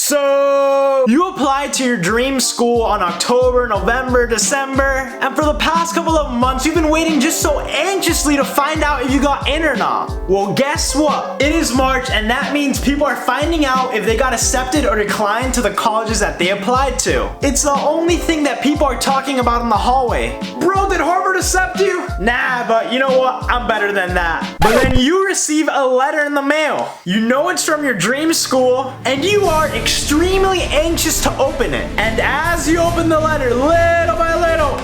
So, you applied to your dream school on October, November, December, and for the past couple of months, you've been waiting just so anxiously to find out if you got in or not. Well, guess what? It is March, and that means people are finding out if they got accepted or declined to the colleges that they applied to. It's the only thing that people are talking about in the hallway. Bro, did Harvard accept you? Nah, but you know what? I'm better than that. But then you receive a letter in the mail. You know it's from your dream school, and you are extremely anxious to open it. And as you open the letter, little by little,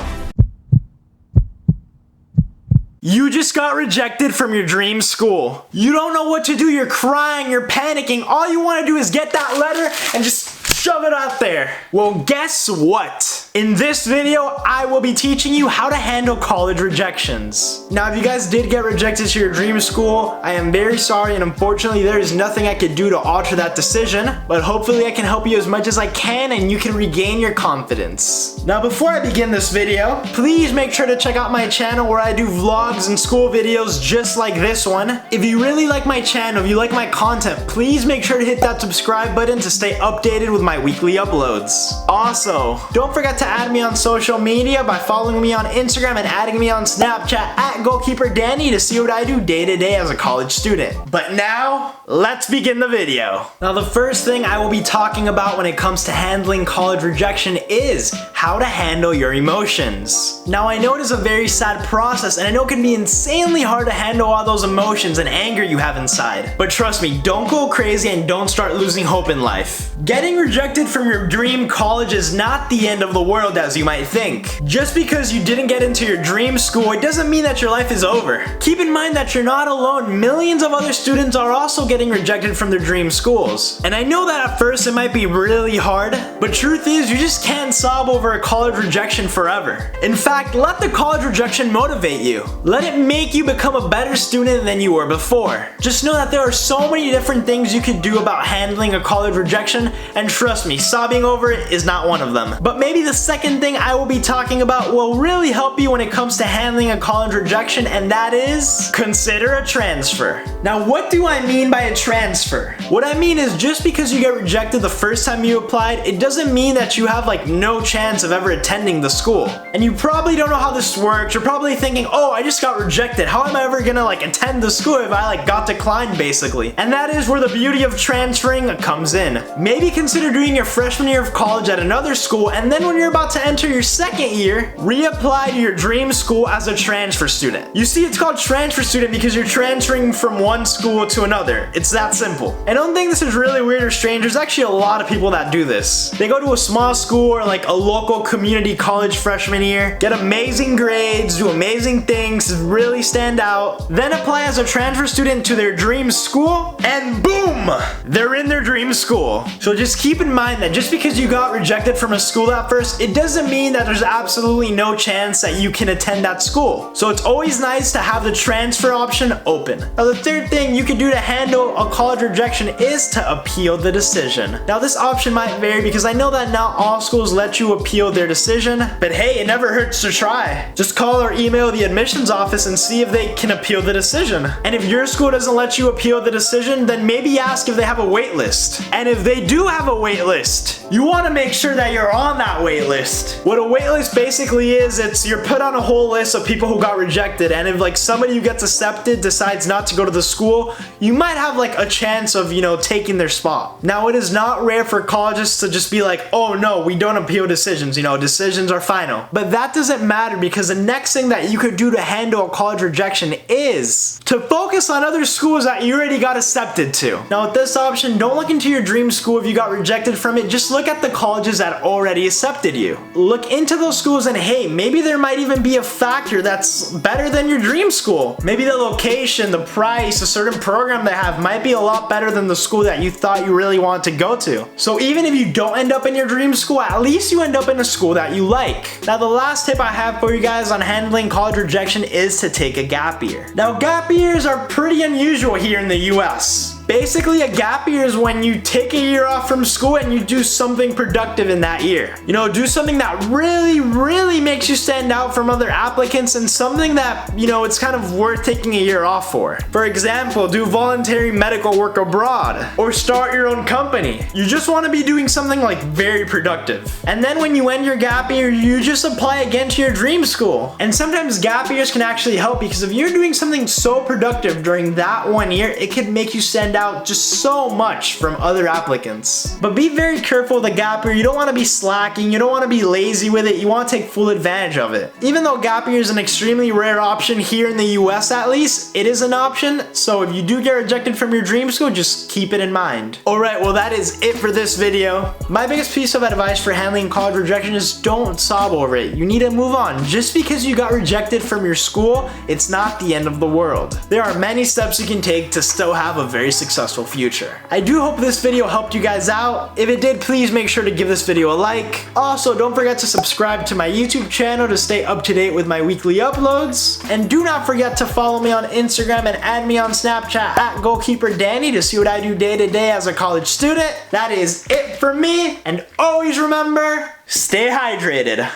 you just got rejected from your dream school. You don't know what to do, you're crying, you're panicking. All you want to do is get that letter and just shove it out there. Well, guess what? In this video, I will be teaching you how to handle college rejections. Now, if you guys did get rejected to your dream school, I am very sorry, and unfortunately, there is nothing I could do to alter that decision, but hopefully I can help you as much as I can and you can regain your confidence. Now, before I begin this video, please make sure to check out my channel where I do vlogs and school videos just like this one. If you really like my channel, if you like my content, please make sure to hit that subscribe button to stay updated with my weekly uploads. Also, don't forget to add me on social media by following me on Instagram and adding me on Snapchat at Goalkeeper Danny to see what I do day to day as a college student. But now, let's begin the video. Now, the first thing I will be talking about when it comes to handling college rejection is how to handle your emotions. Now, I know it is a very sad process, and I know it can be insanely hard to handle all those emotions and anger you have inside. But trust me, don't go crazy and don't start losing hope in life. Getting rejected from your dream college is not the end of the world as you might think. Just because you didn't get into your dream school, it doesn't mean that your life is over. Keep in mind that you're not alone. Millions of other students are also getting rejected from their dream schools. And I know that at first it might be really hard, but truth is you just can't sob over a college rejection forever. In fact, let the college rejection motivate you. Let it make you become a better student than you were before. Just know that there are so many different things you could do about handling a college rejection, and trust me, sobbing over it is not one of them. But maybe the second thing I will be talking about will really help you when it comes to handling a college rejection, and that is consider a transfer. Now, what do I mean by a transfer? What I mean is just because you get rejected the first time you applied, it doesn't mean that you have like no chance of ever attending the school. And you probably don't know how this works. You're probably thinking, oh, I just got rejected. How am I ever gonna like attend the school if I like got declined basically? And that is where the beauty of transferring comes in. Maybe consider doing your freshman year of college at another school, and then when you're about to enter your second year, reapply to your dream school as a transfer student. You see, it's called transfer student because you're transferring from one school to another. It's that simple. And don't think this is really weird or strange. There's actually a lot of people that do this. They go to a small school or like a local community college freshman year, get amazing grades, do amazing things, really stand out, then apply as a transfer student to their dream school, and boom, they're in their dream school. So just keep in mind that just because you got rejected from a school at first, it doesn't mean that there's absolutely no chance that you can attend that school. So it's always nice to have the transfer option open. Now, the third thing you can do to handle a college rejection is to appeal the decision. Now, this option might vary because I know that not all schools let you appeal their decision, but hey, it never hurts to try. Just call or email the admissions office and see if they can appeal the decision. And if your school doesn't let you appeal the decision, then maybe ask if they have a wait list. And if they do have a wait list, you want to make sure that you're on that wait list. What a wait list basically is, it's you're put on a whole list of people who got rejected, and if like somebody who gets accepted decides not to go to the school, you might have like a chance of, you know, taking their spot. Now, it is not rare for colleges to just be like, oh no, we don't appeal decisions, you know, decisions are final. But that doesn't matter, because the next thing that you could do to handle a college rejection is to focus on other schools that you already got accepted to. Now, with this option, don't look into your dream school if you got rejected from it. Just look at the colleges that already accepted you. Look into those schools, and hey, maybe there might even be a factor that's better than your dream school. Maybe the location, the price, a certain program they have might be a lot better than the school that you thought you really wanted to go to. So even if you don't end up in your dream school, at least you end up in a school that you like. Now, the last tip I have for you guys on handling college rejection is to take a gap year. Now, gap years are pretty unusual here in the US. Basically, a gap year is when you take a year off from school and you do something productive in that year. You know, do something that really makes you stand out from other applicants and something that, you know, it's kind of worth taking a year off for. For example, do voluntary medical work abroad or start your own company. You just want to be doing something like very productive. And then when you end your gap year, you just apply again to your dream school. And sometimes gap years can actually help because if you're doing something so productive during that 1 year, it could make you stand out just so much from other applicants. But be very careful with the gap year. You don't want to be slacking. You don't want to be lazy with it. You want to take full advantage of it. Even though gap year is an extremely rare option here in the US at least, it is an option. So if you do get rejected from your dream school, just keep it in mind. Alright, well that is it for this video. My biggest piece of advice for handling college rejection is don't sob over it. You need to move on. Just because you got rejected from your school, it's not the end of the world. There are many steps you can take to still have a very successful future. I do hope this video helped you guys out. If it did, please make sure to give this video a like. Also, don't forget to subscribe to my YouTube channel to stay up to date with my weekly uploads. And do not forget to follow me on Instagram and add me on Snapchat at GoalkeeperDanny to see what I do day to day as a college student. That is it for me, and always remember, stay hydrated.